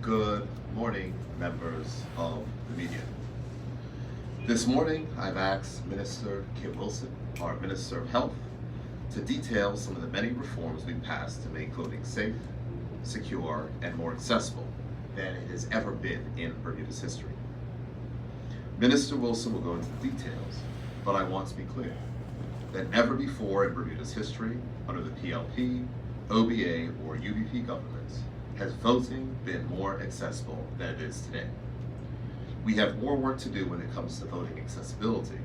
Good morning, members of the media. This morning, I've asked Minister Kim Wilson, our Minister of Health, to detail some of the many reforms we've passed to make voting safe, secure, and more accessible than it has ever been in Bermuda's history. Minister Wilson will go into the details, but I want to be clear that never before in Bermuda's history, under the PLP, OBA, or UBP governments, has voting been more accessible than it is today. We have more work to do when it comes to voting accessibility,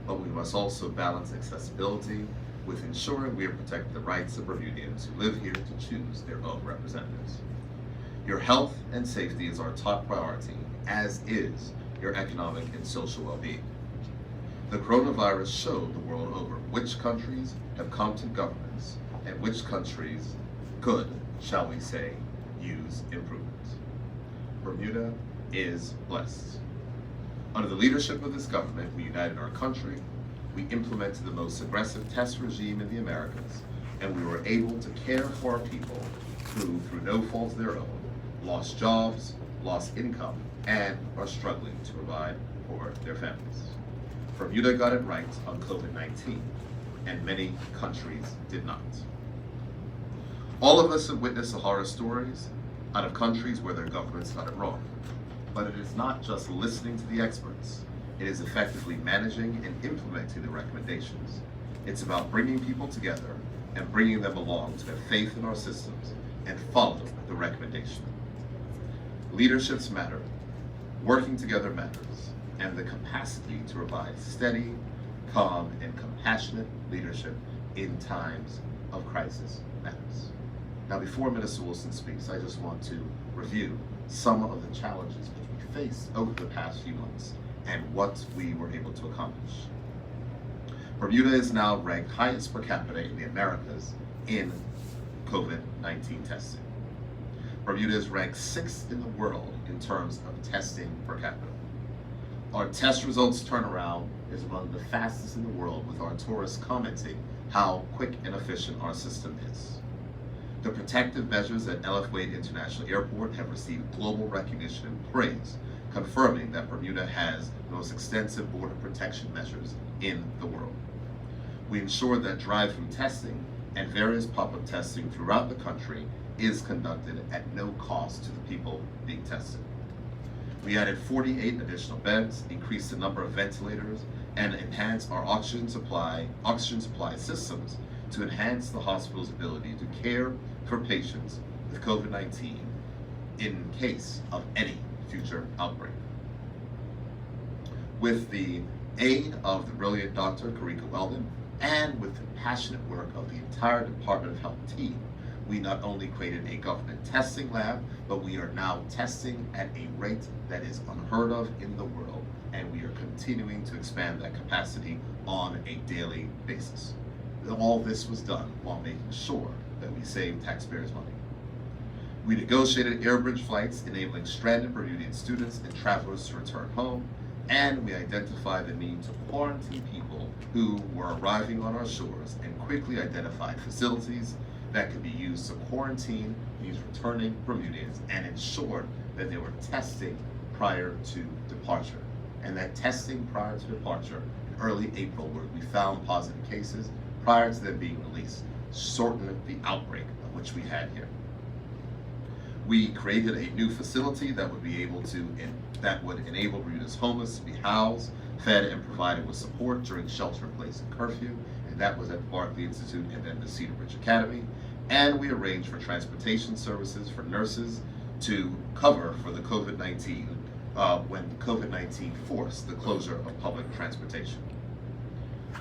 but we must also balance accessibility with ensuring we are protecting the rights of Bermudians who live here to choose their own representatives. Your health and safety is our top priority, as is your economic and social well-being. The coronavirus showed the world over which countries have competent governments and which countries could, shall we say, use improvements. Bermuda is blessed. Under the leadership of this government, we united our country, we implemented the most aggressive test regime in the Americas, and we were able to care for our people who, through no fault of their own, lost jobs, lost income, and are struggling to provide for their families. Bermuda got it right on COVID-19, and many countries did not. All of us have witnessed the horror stories out of countries where their governments got it wrong. But it is not just listening to the experts. It is effectively managing and implementing the recommendations. It's about bringing people together and bringing them along to have faith in our systems and follow the recommendation. Leaderships matter, working together matters, and the capacity to provide steady, calm, and compassionate leadership in times of crisis matters. Now, before Minister Wilson speaks, I just want to review some of the challenges which we faced over the past few months and what we were able to accomplish. Bermuda is now ranked highest per capita in the Americas in COVID-19 testing. Bermuda is ranked 6th in the world in terms of testing per capita. Our test results turnaround is among the fastest in the world, with our tourists commenting how quick and efficient our system is. The protective measures at LF Wade International Airport have received global recognition and praise, confirming that Bermuda has the most extensive border protection measures in the world. We ensure that drive-through testing and various pop-up testing throughout the country is conducted at no cost to the people being tested. We added 48 additional beds, increased the number of ventilators, and enhanced our oxygen supply systems to enhance the hospital's ability to care for patients with COVID-19 in case of any future outbreak. With the aid of the brilliant Dr. Karika Weldon and with the passionate work of the entire Department of Health team, we not only created a government testing lab, but we are now testing at a rate that is unheard of in the world, and we are continuing to expand that capacity on a daily basis. All this was done while making sure that we save taxpayers' money. We negotiated airbridge flights enabling stranded Bermudian students and travelers to return home, and we identified the need to quarantine people who were arriving on our shores and quickly identified facilities that could be used to quarantine these returning Bermudians and ensured that they were testing prior to departure. And that testing prior to departure in early April, where we found positive cases prior to them being released, shortened the outbreak of which we had here. We created a new facility that would enable Bermuda's homeless to be housed, fed, and provided with support during shelter-in-place and curfew, and that was at the Barclay Institute and then the Cedar Ridge Academy. And we arranged for transportation services for nurses to cover for the COVID-19 when COVID-19 forced the closure of public transportation.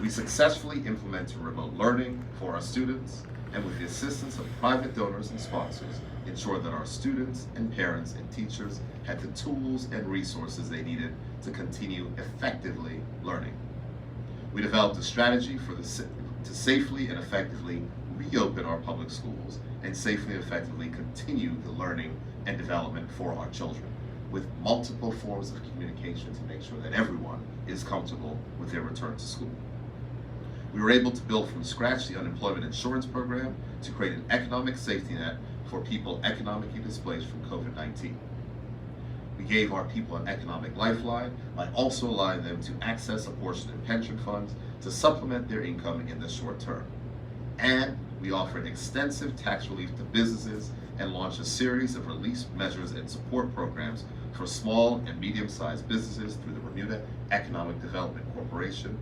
We successfully implemented remote learning for our students, and with the assistance of private donors and sponsors, ensured that our students and parents and teachers had the tools and resources they needed to continue effectively learning. We developed a strategy to safely and effectively reopen our public schools and safely and effectively continue the learning and development for our children, with multiple forms of communication to make sure that everyone is comfortable with their return to school. We were able to build from scratch the unemployment insurance program to create an economic safety net for people economically displaced from COVID-19. We gave our people an economic lifeline by also allowing them to access a portion of pension funds to supplement their income in the short term. And we offered extensive tax relief to businesses and launched a series of relief measures and support programs for small and medium-sized businesses through the Bermuda Economic Development Corporation,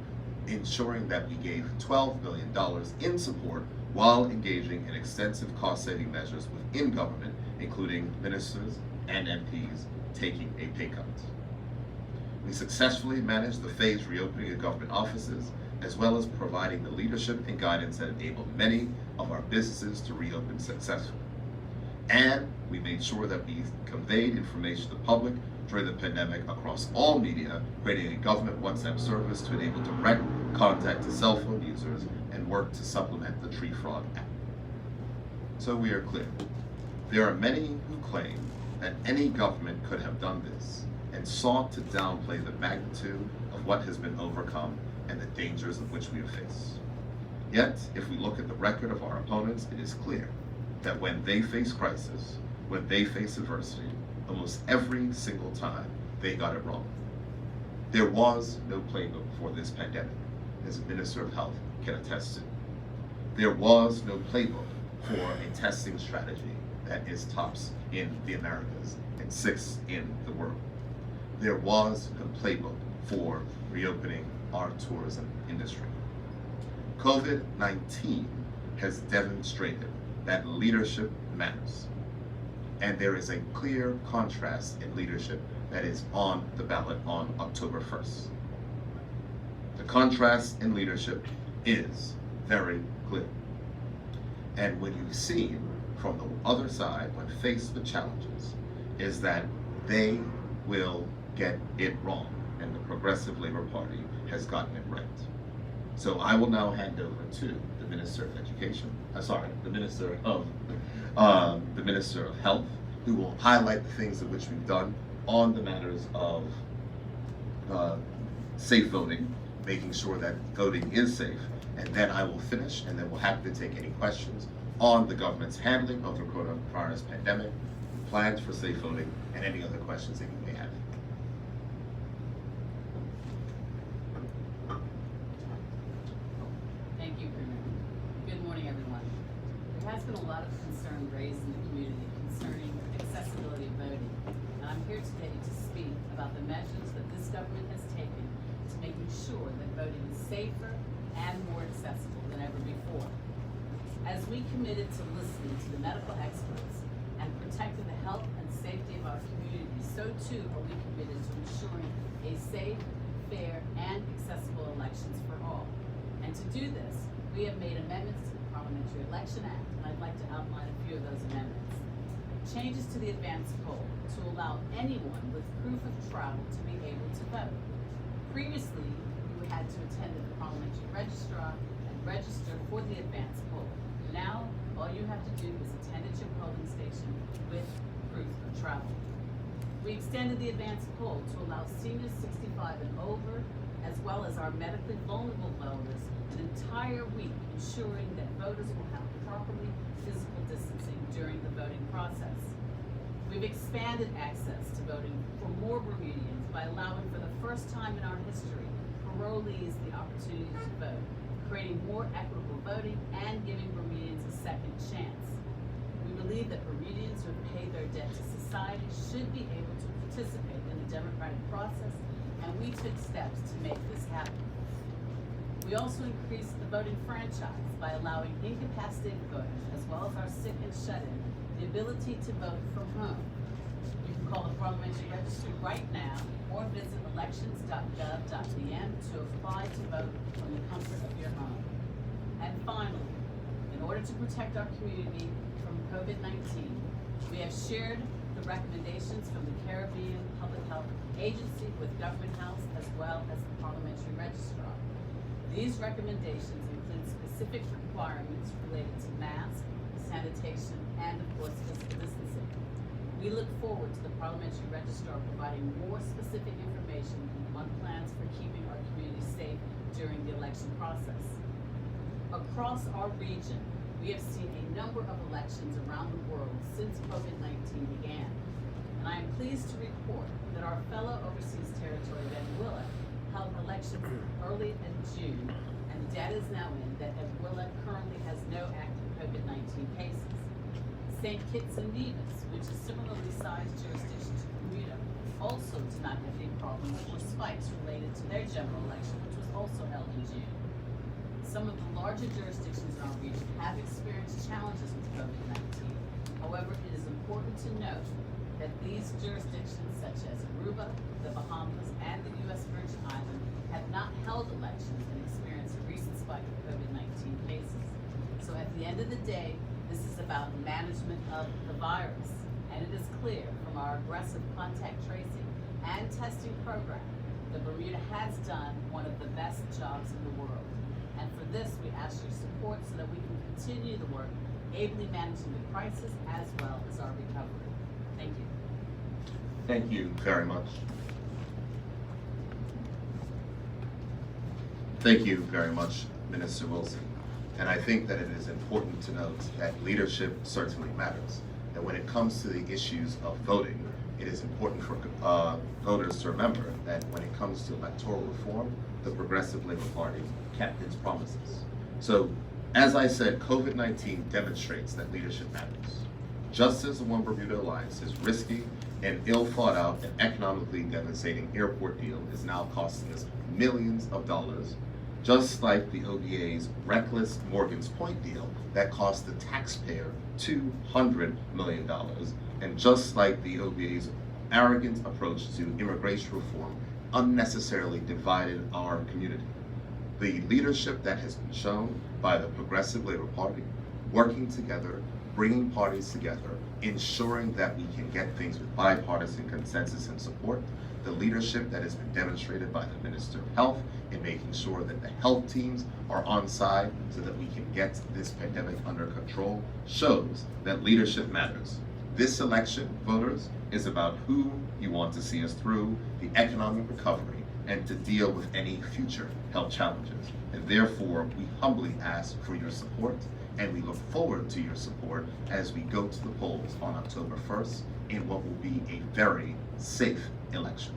ensuring that we gave $12 million in support while engaging in extensive cost-saving measures within government, including ministers and MPs taking a pay cut. We successfully managed the phased reopening of government offices, as well as providing the leadership and guidance that enabled many of our businesses to reopen successfully. And we made sure that we conveyed information to the public during the pandemic across all media, creating a government WhatsApp service to enable direct contact to cell phone users and work to supplement the Tree Frog app. So we are clear. There are many who claim that any government could have done this and sought to downplay the magnitude of what has been overcome and the dangers of which we have faced. Yet, if we look at the record of our opponents, it is clear that when they face crisis, when they face adversity, almost every single time they got it wrong. There was no playbook for this pandemic, as the Minister of Health can attest to. There was no playbook for a testing strategy that is tops in the Americas and sixth in the world. There was no playbook for reopening our tourism industry. COVID-19 has demonstrated that leadership matters. And there is a clear contrast in leadership that is on the ballot on October 1st. The contrast in leadership is very clear. And when you've seen from the other side, when faced with challenges, is that they will get it wrong, and the Progressive Labor Party has gotten it right. So I will now hand over to the Minister of Education, the Minister of Health, who will highlight the things in which we've done on the matters of safe voting, making sure that voting is safe, and then I will finish, and then we'll happy to take any questions on the government's handling of the coronavirus pandemic, plans for safe voting, and any other questions that you may have. Thank you, Bruno. Good morning, everyone. There has been a lot of concern raised in the community concerning accessibility of voting, and I'm here today to speak about the measures that this government has taken to making sure that voting is safer and more accessible than ever before. As we committed to listening to the medical experts and protecting the health and safety of our community, so too are we committed to ensuring a safe, fair, and accessible elections for all. And to do this, we have made amendments to the Parliamentary Election Act, and I'd like to outline a few of those amendments. Changes to the advance poll to allow anyone with proof of travel to be able to vote. Previously, you had to attend the Parliamentary Registrar and register for the advance poll. Now, all you have to do is attend at your polling station with proof of travel. We extended the advance poll to allow seniors 65 and over, as well as our medically vulnerable voters, an entire week, ensuring that voters will have properly physical distancing during the voting process. We've expanded access to voting for more Bermudians by allowing for the first time in our history parolees the opportunity to vote, creating more equitable voting and giving Bermudians a second chance. We believe that Bermudians who have paid their debt to society should be able to participate in the democratic process, and we took steps to make this happen. We also increased the voting franchise by allowing incapacitated voters, as well as our sick and shut-in, the ability to vote from home. You can call the Parliamentary Registry right now or visit elections.gov.bm to apply to vote from the comfort of your home. And finally, in order to protect our community from COVID-19, we have shared the recommendations from the Caribbean Public Health Agency with Government House as well as the Parliamentary Registrar. These recommendations include specific requirements related to masks, sanitation, and of course physical distancing. We look forward to the Parliamentary Registrar providing more specific information on plans for keeping our community safe during the election process. Across our region, we have seen a number of elections around the world since COVID-19 began. And I am pleased pleased to report that our fellow overseas territory, Bermuda, held elections early in June, and the data is now in that Bermuda currently has no active COVID-19 cases. St. Kitts and Nevis, which is similarly sized jurisdiction to Bermuda, also did not have any problems or spikes related to their general election, which was also held in June. Some of the larger jurisdictions in our region have experienced challenges with COVID-19. However, it is important to note that these jurisdictions, such as Aruba, the Bahamas, and the U.S. Virgin Islands, have not held elections and experienced a recent spike of COVID-19 cases. So at the end of the day, this is about management of the virus, and it is clear from our aggressive contact tracing and testing program that Bermuda has done one of the best jobs in the world. And for this, we ask your support so that we can continue the work, ably managing the crisis as well as our recovery. Thank you. Thank you very much. Thank you very much, Minister Wilson. And I think that it is important to note that leadership certainly matters. That when it comes to the issues of voting, it is important for voters to remember that when it comes to electoral reform, the Progressive Labor Party kept its promises. So, as I said, COVID-19 demonstrates that leadership matters. Just as the One Bermuda Alliance is risky and ill thought out and economically devastating airport deal is now costing us millions of dollars, just like the OBA's reckless Morgan's Point deal that cost the taxpayer $200 million, and just like the OBA's arrogant approach to immigration reform unnecessarily divided our community. The leadership that has been shown by the Progressive Labor Party, working together, bringing parties together, ensuring that we can get things with bipartisan consensus and support, the leadership that has been demonstrated by the Minister of Health in making sure that the health teams are on side so that we can get this pandemic under control, shows that leadership matters. This election, voters, is about who you want to see us through the economic recovery and to deal with any future health challenges. And therefore, we humbly ask for your support, and we look forward to your support as we go to the polls on October 1st in what will be a very safe election.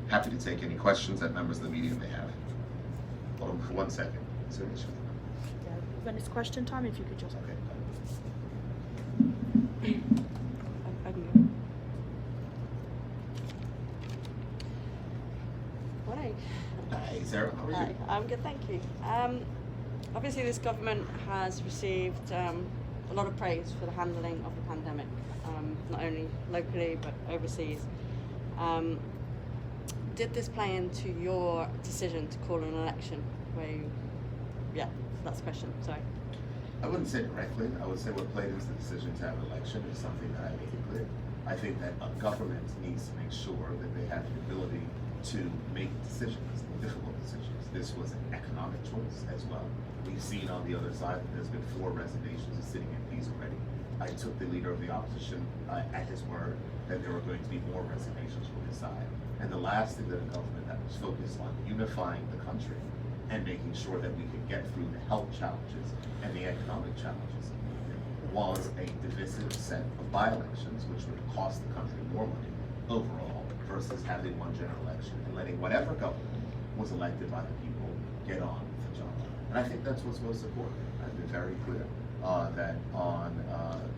Happy to take any questions that members of the media may have. Hold on for 1 second. Is there an issue? Yeah, when it's question time, if you could just. Okay. I can go. Morning. Hi, Sarah. How are Hi, you? I'm good, thank you. Obviously, this government has received a lot of praise for the handling of the pandemic, not only locally but overseas. Did this play into your decision to call an election? Yeah, that's the question. Sorry. I wouldn't say directly. I would say what played into the decision to have an election is something that I made it clear. I think that a government needs to make sure that they have the ability to make decisions, difficult decisions. This was an economic choice as well. We've seen on the other side that there's been 4 resignations of sitting MPs already. I took the leader of the opposition at his word that there were going to be more resignations from his side. And the last thing that a government that was focused on unifying the country and making sure that we could get through the health challenges and the economic challenges was a divisive set of by-elections, which would cost the country more money overall versus having one general election and letting whatever government was elected by the people get on with the job. And I think that's what's most important. I've been very clear that on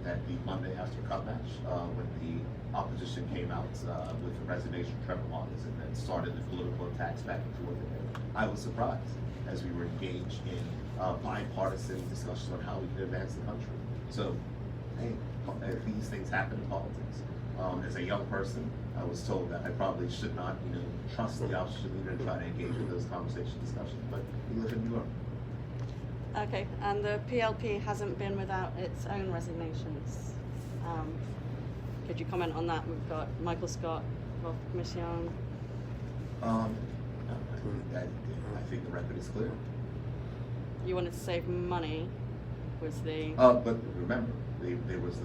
that the Monday after cut match, when the opposition came out with the resignation of Trevor Wallace and then started the political attacks back and forth again, I was surprised as we were engaged in bipartisan discussions on how we could advance the country. So, hey, these things happen in politics. As a young person, I was told that I probably should not, trust the opposition leader and try to engage in those conversation discussions. But we live in New York. Okay, and the PLP hasn't been without its own resignations. Could you comment on that? We've got Michael Scott, Rob Commission. I think the record is clear. You wanted to save money, was the. But remember, there was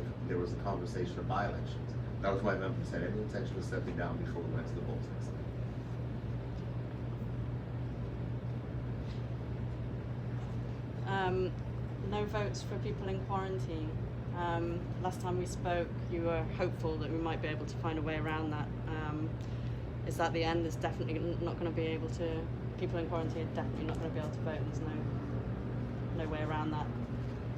the conversation of by-elections. That was why members had any intention of stepping down before we went to the polls next time. No votes for people in quarantine. Last time we spoke, you were hopeful that we might be able to find a way around that. Is that the end? There's definitely not going to be able to, people in quarantine are definitely not going to be able to vote, and there's no way around that.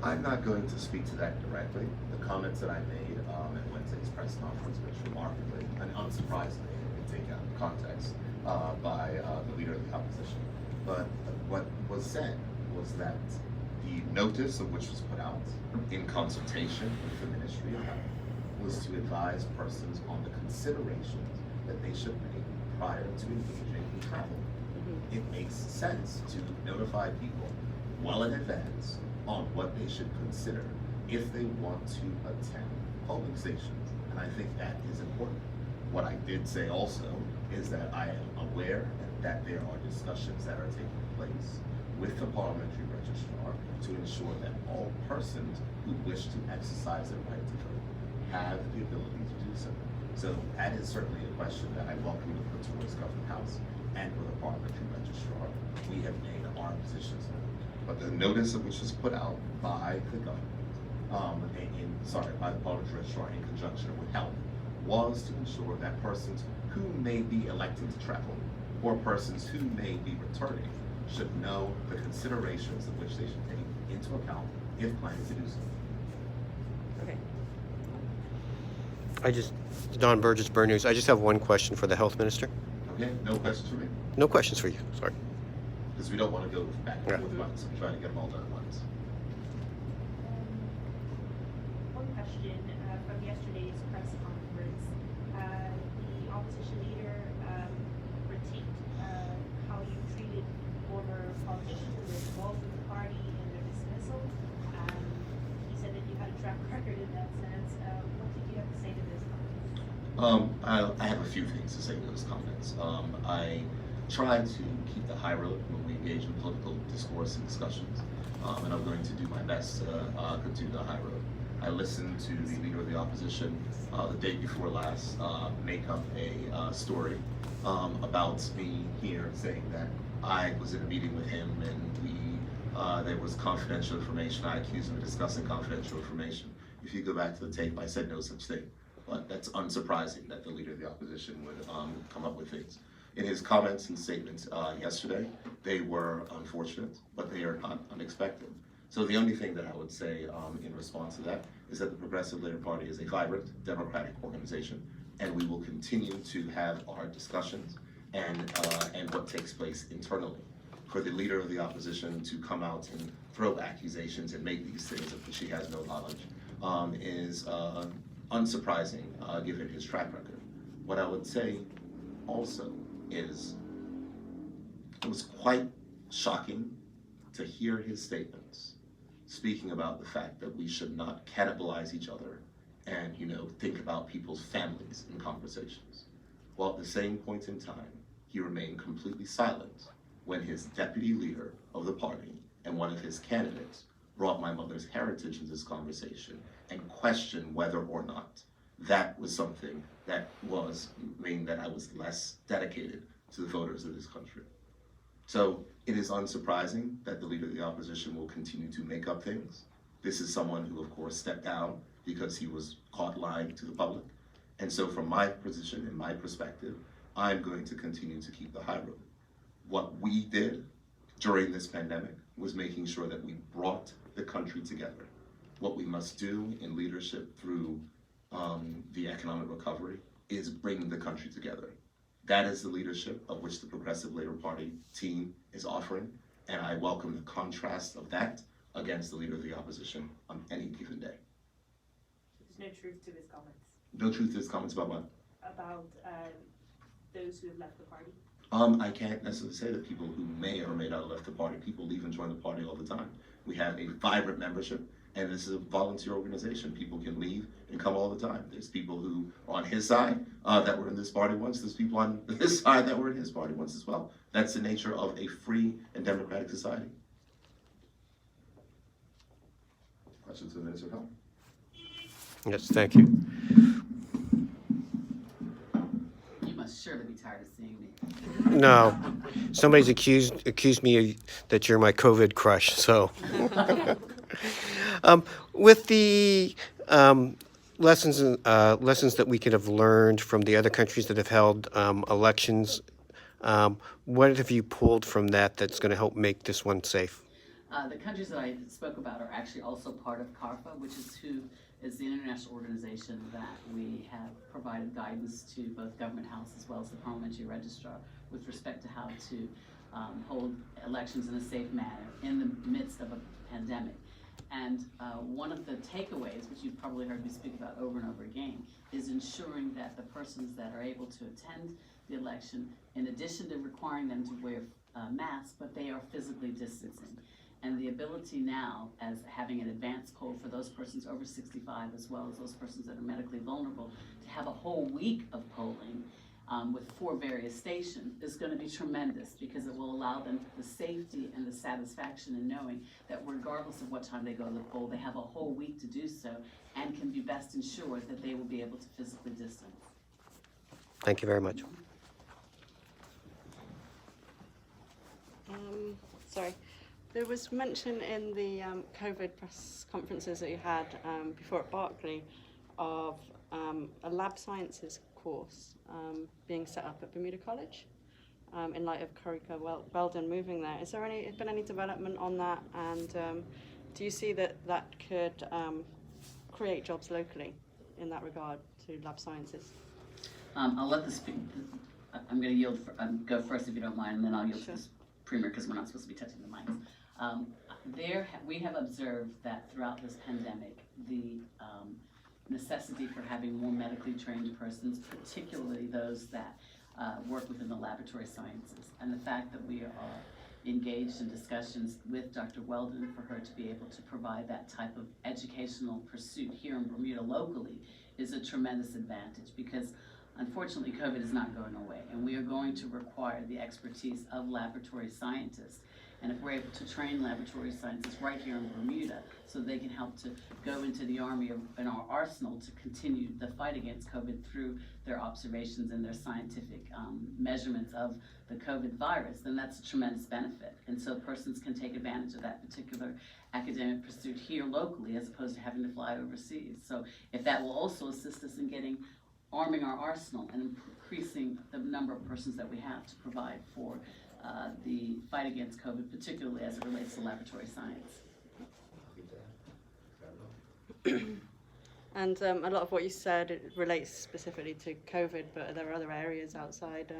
I'm not going to speak to that directly. The comments that I made at Wednesday's press conference, which remarkably and unsurprisingly, taken out of context by the leader of the opposition. But what was said was that the notice of which was put out in consultation with the Ministry of Health was to advise persons on the considerations that they should make prior to engaging in travel. It makes sense to notify people well in advance on what they should consider if they want to attend polling stations. And I think that is important. What I did say also is that I am aware that there are discussions that are taking place with the parliamentary registrar to ensure that all persons who wish to exercise their right to vote have the ability to do so. So that is certainly a question that I welcome to put towards Government House and with the parliamentary registrar. We have made our positions known. But the notice of which was put out by the government, by the parliamentary registrar in conjunction with health, was to ensure that persons who may be electing to travel or persons who may be returning should know the considerations of which they should take into account if planning to do so. Okay. Don Burgess, Burt News. I just have one question for the health minister. Okay, no questions for me? No questions for you, sorry. Because we don't want to go back and forth months. We're trying to get them all done at once. One question from yesterday's press conference. The opposition leader critiqued how you treated former politicians who were involved with the party in their dismissal. He said that you had a track record in that sense. What did you have to say to this comment? I have a few things to say to those comments. I try to keep the high road when we engage in political discourse and discussions, and I'm going to do my best to continue the high road. I listened to the leader of the opposition the day before last make up a story about me here, saying that I was in a meeting with him and there was confidential information. I accused him of discussing confidential information. If you go back to the tape, I said no such thing. But that's unsurprising that the leader of the opposition would come up with things. In his comments and statements yesterday, they were unfortunate, but they are not unexpected. So the only thing that I would say in response to that is that the Progressive Labour Party is a vibrant democratic organization, and we will continue to have our discussions and what takes place internally. For the leader of the opposition to come out and throw accusations and make these things of which he has no knowledge is unsurprising given his track record. What I would say also is it was quite shocking to hear his statements speaking about the fact that we should not cannibalize each other and, think about people's families in conversations. While at the same point in time, he remained completely silent when his deputy leader of the party and one of his candidates brought my mother's heritage into this conversation and questioned whether or not that was something that mean that I was less dedicated to the voters of this country. So it is unsurprising that the leader of the opposition will continue to make up things. This is someone who, of course, stepped down because he was caught lying to the public. And so from my position and my perspective, I'm going to continue to keep the high road. What we did during this pandemic was making sure that we brought the country together. What we must do in leadership through the economic recovery is bring the country together. That is the leadership of which the Progressive Labour Party team is offering, and I welcome the contrast of that against the leader of the opposition on any given day. There's no truth to his comments. No truth to his comments about what? About those who have left the party. I can't necessarily say that people who may or may not have left the party, people leave and join the party all the time. We have a vibrant membership, and this is a volunteer organization. People can leave and come all the time. There's people who are on his side that were in this party once. There's people on this side that were in his party once as well. That's the nature of a free and democratic society. Questions to the Minister of Health? Yes, thank you. You must surely be tired of seeing me. No, somebody's accused me that you're my COVID crush, so. With the lessons that we could have learned from the other countries that have held elections, what have you pulled from that that's going to help make this one safe? The countries that I spoke about are actually also part of CARPA, which is the international organization that we have provided guidance to both Government House as well as the Parliamentary Registrar with respect to how to hold elections in a safe manner in the midst of a pandemic. And one of the takeaways, which you've probably heard me speak about over and over again, is ensuring that the persons that are able to attend the election, in addition to requiring them to wear masks, but they are physically distancing. And the ability now, as having an advance poll for those persons over 65 as well as those persons that are medically vulnerable, to have a whole week of polling with 4 various stations is going to be tremendous, because it will allow them the safety and the satisfaction in knowing that regardless of what time they go to the poll, they have a whole week to do so and can be best ensured that they will be able to physically distance. Thank you very much. Sorry. There was mention in the COVID press conferences that you had before at Berkeley of a lab sciences course being set up at Bermuda College in light of Corica Weldon moving there. Is there been any development on that, and do you see that could create jobs locally in that regard to lab sciences? I'll let the I'm going to yield go first if you don't mind, and then I'll yield Sure. to the Premier, because we're not supposed to be touching the mics. We have observed that throughout this pandemic, the necessity for having more medically trained persons, particularly those that work within the laboratory sciences, and the fact that we are engaged in discussions with Dr. Weldon for her to be able to provide that type of educational pursuit here in Bermuda locally is a tremendous advantage, because unfortunately COVID is not going away, and we are going to require the expertise of laboratory scientists. And if we're able to train laboratory scientists right here in Bermuda so they can help to go into the Army in our arsenal to continue the fight against COVID through their observations and their scientific measurements of the COVID virus, then that's a tremendous benefit. And so persons can take advantage of that particular academic pursuit here locally as opposed to having to fly overseas. So if that will also assist us in arming our arsenal and increasing the number of persons that we have to provide for the fight against COVID, particularly as it relates to laboratory science. And a lot of what you said, it relates specifically to COVID, but are there other areas outside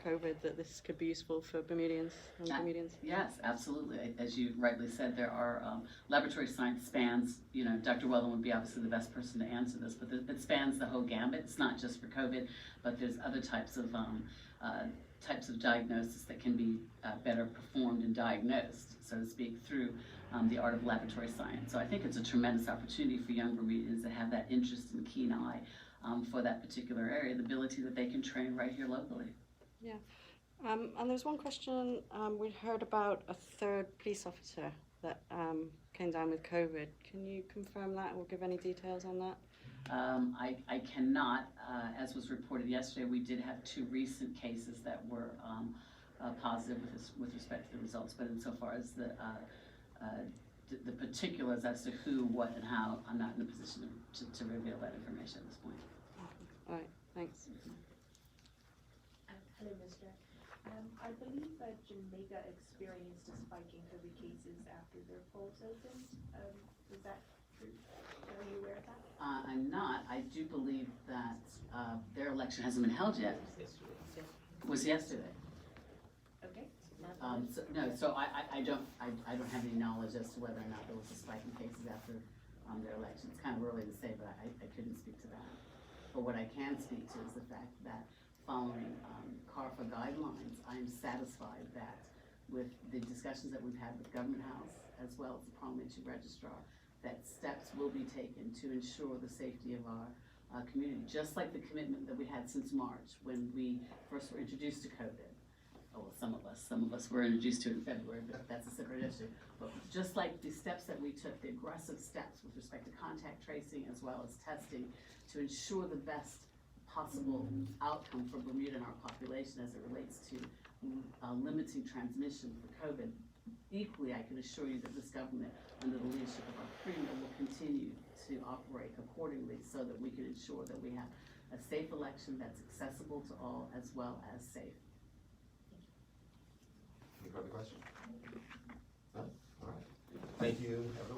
COVID that this could be useful for Bermudians and Bermudians? Yes, absolutely. As you rightly said, there are laboratory science spans, Dr. Weldon would be obviously the best person to answer this, but it spans the whole gambit. It's not just for COVID, but there's other types of diagnosis that can be better performed and diagnosed, so to speak, through the art of laboratory science. So I think it's a tremendous opportunity for young Bermudians that have that interest and keen eye for that particular area, the ability that they can train right here locally. Yeah. And there's one question, we heard about a 3rd police officer that came down with COVID. Can you confirm that or give any details on that? I cannot. As was reported yesterday, we did have 2 recent cases that were positive with respect to the results, but insofar as the particulars as to who, what, and how, I'm not in a position to reveal that information at this point. All right, thanks. Hello, Minister. I believe that Jamaica experienced a spike in COVID cases after their polls opened. Is that true? Are you aware of that? I'm not. I do believe that their election hasn't been held yet. It was yesterday. Okay. So I don't have any knowledge as to whether or not there was a spike in cases after their election. It's kind of early to say, but I couldn't speak to that. But what I can speak to is the fact that following CARPA guidelines, I am satisfied that with the discussions that we've had with Government House as well as the Parliamentary Registrar, that steps will be taken to ensure the safety of our community, just like the commitment that we had since March when we first were introduced to COVID. Oh, well, some of us were introduced to it in February, but that's a separate issue. But just like the steps that we took, the aggressive steps with respect to contact tracing as well as testing to ensure the best possible outcome for Bermuda and our population as it relates to limiting transmission for COVID equally, I can assure you that this government, under the leadership of our premier, will continue to operate accordingly so that we can ensure that we have a safe election that's accessible to all as well as safe. Any further questions? No? All right. Thank you, everyone.